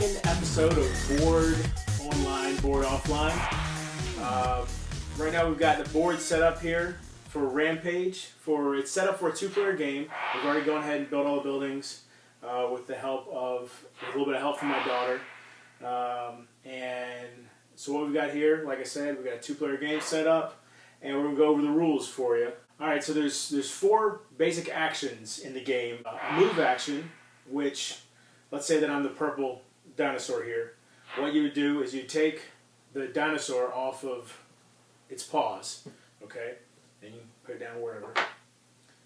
second episode of Board Offline. Right now we've got the board set up here for Rampage. It's set up for a two-player game. We've already gone ahead and built all the buildings with a little bit of help from my daughter. And so what we've got here, like I said, we've got a two-player game set up, and we're going to go over the rules for you. Alright, so there's four basic actions in the game. A move action, which, let's say that I'm the purple dinosaur here. What you would do is you take the dinosaur off of its paws, okay? And you put it down wherever.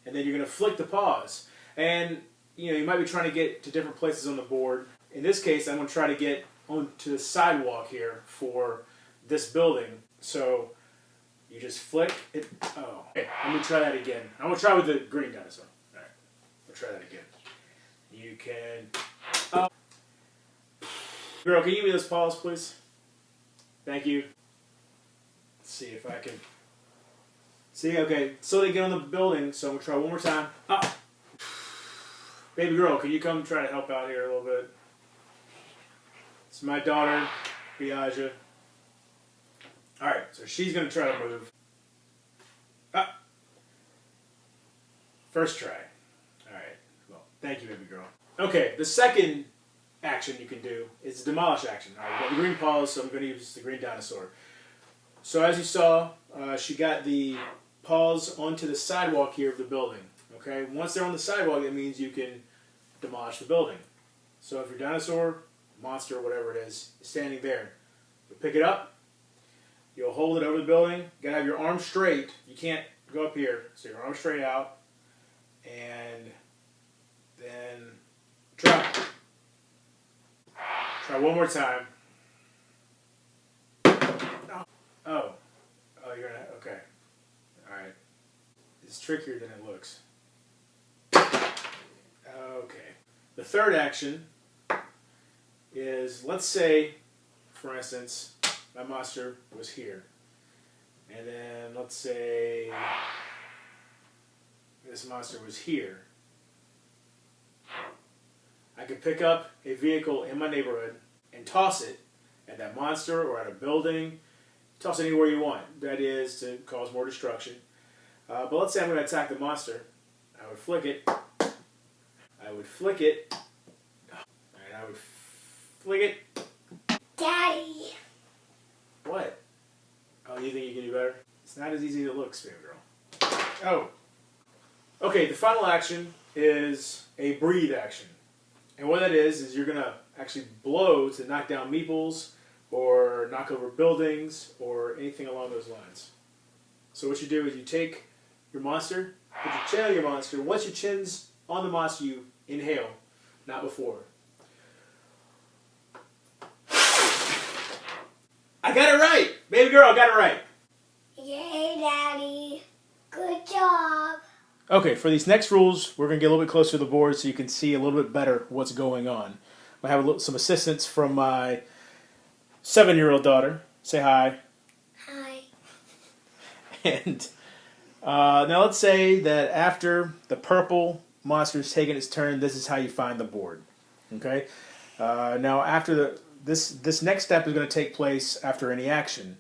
And then you're going to flick the paws. And, you might be trying to get to different places on the board. In this case, I'm going to try to get onto the sidewalk here for this building. So you just flick it. Oh, okay. Let me try that again. I'm going to try with the green dinosaur. All right. We'll try that again. You can... Girl, can you give me those paws, please? Thank you. Let's see if I can... See, okay. So they get on the building, so I'm going to try one more time. Ah. Baby girl, can you come try to help out here a little bit? It's my daughter, Biaja. Alright, so she's going to try to move. Ah. First try. Alright, well, thank you, baby girl. Okay, the second action you can do is the demolish action. Alright, we've got the green paws, so I'm going to use the green dinosaur. So as you saw, she got the paws onto the sidewalk here of the building. Okay, once they're on the sidewalk, that means you can demolish the building. So if your dinosaur, monster, whatever it is standing there, you'll pick it up, you'll hold it over the building, you gotta have your arm straight, you can't go up here, so your arm straight out, and then drop. Try one more time. Oh, you're gonna, okay. Alright. It's trickier than it looks. Okay. The third action is, let's say, for instance, my monster was here. And then let's say this monster was here. I could pick up a vehicle in my neighborhood and toss it at that monster or at a building. Toss it anywhere you want. That is to cause more destruction. But let's say I'm going to attack the monster. I would flick it. I would flick it. And I would flick it. Daddy! What? Oh, you think you can do better? It's not as easy as it looks, baby girl. Oh. Okay, the final action is a breathe action. And what that is you're going to actually blow to knock down meeples or knock over buildings or anything along those lines. So what you do is you take your monster, put your chin on your monster. Once your chin's on the monster, you inhale, not before. I got it right! Baby girl, I got it right! Yay, Daddy! Good job! Okay, for these next rules, we're going to get a little bit closer to the board so you can see a little bit better what's going on. I have some assistance from my 7-year-old daughter. Say hi. Hi. And now let's say that after the purple monster's taken its turn, this is how you find the board. Okay? Now after this next step is going to take place after any action.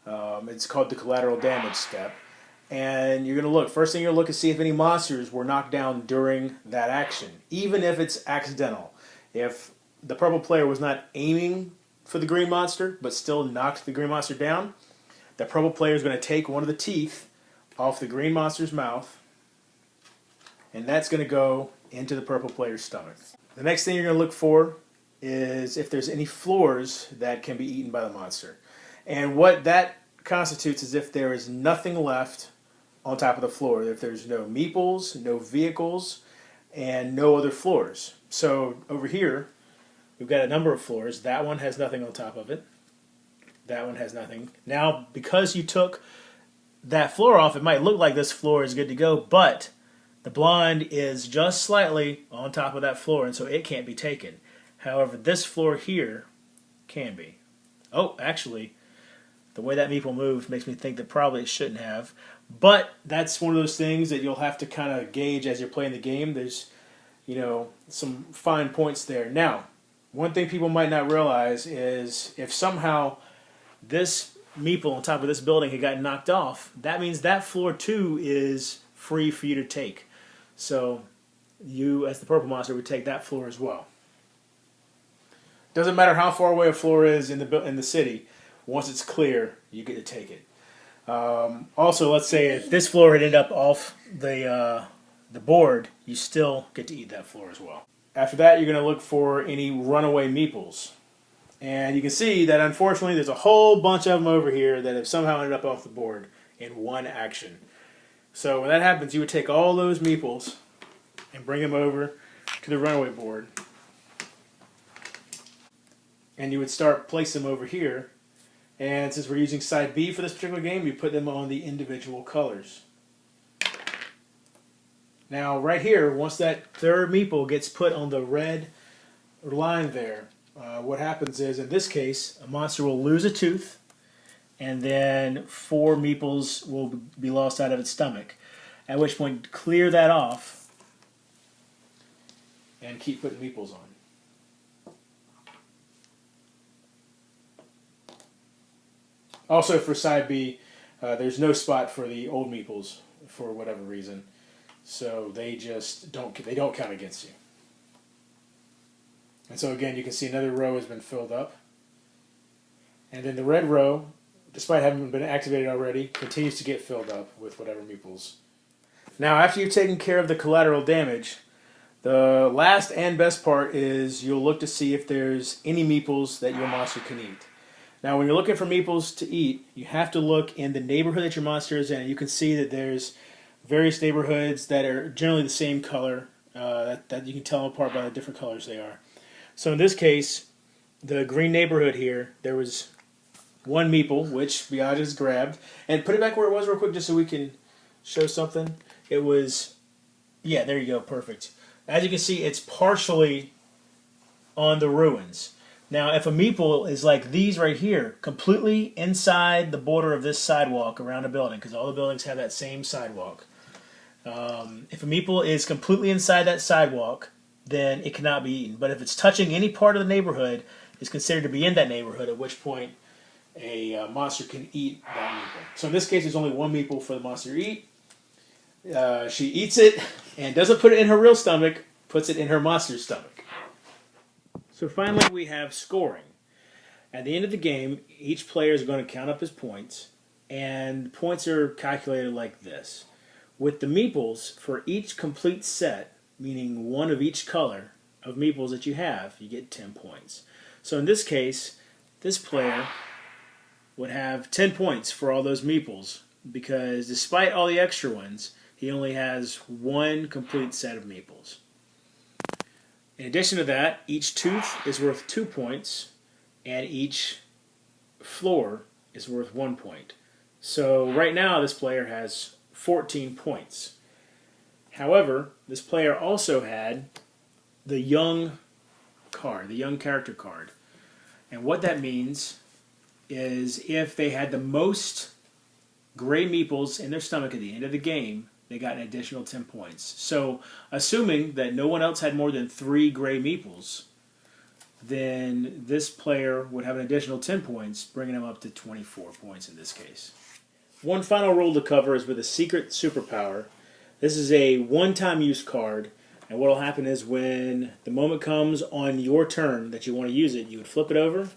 It's called the collateral damage step. And you're going to look. First thing you're going to look is see if any monsters were knocked down during that action. Even if it's accidental. If the purple player was not aiming for the green monster, but still knocked the green monster down, the purple player is going to take one of the teeth off the green monster's mouth, and that's going to go into the purple player's stomach. The next thing you're going to look for is if there's any floors that can be eaten by the monster. And what that constitutes is if there is nothing left on top of the floor, if there's no meeples, no vehicles, and no other floors. So over here, we've got a number of floors. That one has nothing on top of it. That one has nothing. Now, because you took that floor off, it might look like this floor is good to go, but the blind is just slightly on top of that floor, and so it can't be taken. However, this floor here can be. Oh, actually, the way that meeple moved makes me think that probably it shouldn't have. But that's one of those things that you'll have to kind of gauge as you're playing the game. There's, some fine points there. Now, one thing people might not realize is if somehow this meeple on top of this building had gotten knocked off, that means that floor too is free for you to take. So you, as the purple monster, would take that floor as well. Doesn't matter how far away a floor is in the city. Once it's clear, you get to take it. Also, let's say if this floor had ended up off the board, you still get to eat that floor as well. After that, you're going to look for any runaway meeples. And you can see that unfortunately there's a whole bunch of them over here that have somehow ended up off the board in one action. So when that happens, you would take all those meeples and bring them over to the runaway board. And you would start placing them over here. And since we're using side B for this particular game, you put them on the individual colors. Now right here, once that third meeple gets put on the red line there, what happens is, in this case, a monster will lose a tooth, and then 4 meeples will be lost out of its stomach. At which point, clear that off, and keep putting meeples on. Also for side B, there's no spot for the old meeples for whatever reason, so they just don't count against you. And so again, you can see another row has been filled up. And then the red row, despite having been activated already, continues to get filled up with whatever meeples. Now, after you've taken care of the collateral damage, the last and best part is you'll look to see if there's any meeples that your monster can eat. Now, when you're looking for meeples to eat, you have to look in the neighborhood that your monster is in. You can see that there's various neighborhoods that are generally the same color, that you can tell them apart by the different colors they are. So in this case, the green neighborhood here, there was one meeple, which Biagio has grabbed. And put it back where it was real quick just so we can show something. It was, yeah, there you go, perfect. As you can see, it's partially on the ruins. Now, if a meeple is like these right here, completely inside the border of this sidewalk around a building, because all the buildings have that same sidewalk. If a meeple is completely inside that sidewalk, then it cannot be eaten. But if it's touching any part of the neighborhood, it's considered to be in that neighborhood, at which point a monster can eat that meeple. So in this case, there's only one meeple for the monster to eat. She eats it and doesn't put it in her real stomach, puts it in her monster's stomach. So finally, we have scoring. At the end of the game, each player is going to count up his points, and points are calculated like this. With the meeples, for each complete set, meaning one of each color of meeples that you have, you get 10 points. So in this case, this player would have 10 points for all those meeples, because despite all the extra ones, he only has one complete set of meeples. In addition to that, each tooth is worth 2 points, and each floor is worth 1 point. So right now, this player has 14 points. However, this player also had the young card, the young character card. And what that means is if they had the most gray meeples in their stomach at the end of the game, they got an additional 10 points. So, assuming that no one else had more than 3 gray meeples, then this player would have an additional 10 points, bringing them up to 24 points in this case. One final rule to cover is with a secret superpower. This is a one-time use card, and what will happen is when the moment comes on your turn that you want to use it, you would flip it over,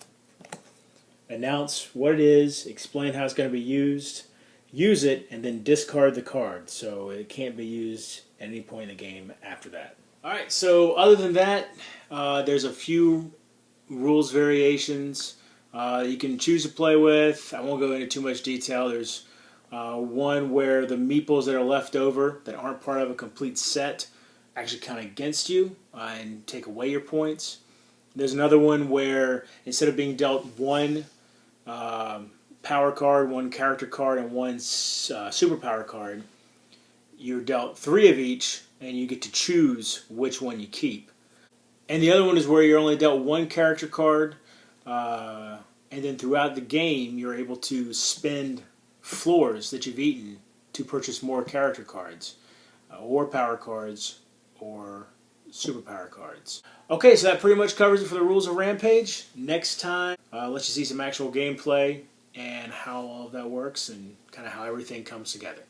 announce what it is, explain how it's going to be used, use it, and then discard the card, so it can't be used at any point in the game after that. Alright, so other than that, there's a few rules variations you can choose to play with. I won't go into too much detail. There's one where the meeples that are left over that aren't part of a complete set actually count against you and take away your points. There's another one where instead of being dealt one power card, one character card, and one superpower card, you're dealt 3 of each, and you get to choose which one you keep. And the other one is where you're only dealt 1 character card, and then throughout the game, you're able to spend floors that you've eaten to purchase more character cards, or power cards, or superpower cards. Okay, so that pretty much covers it for the rules of Rampage. Next time, let's just see some actual gameplay and how all of that works and kind of how everything comes together.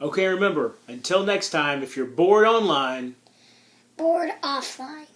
Okay, remember, until next time, if you're bored online, Bored offline.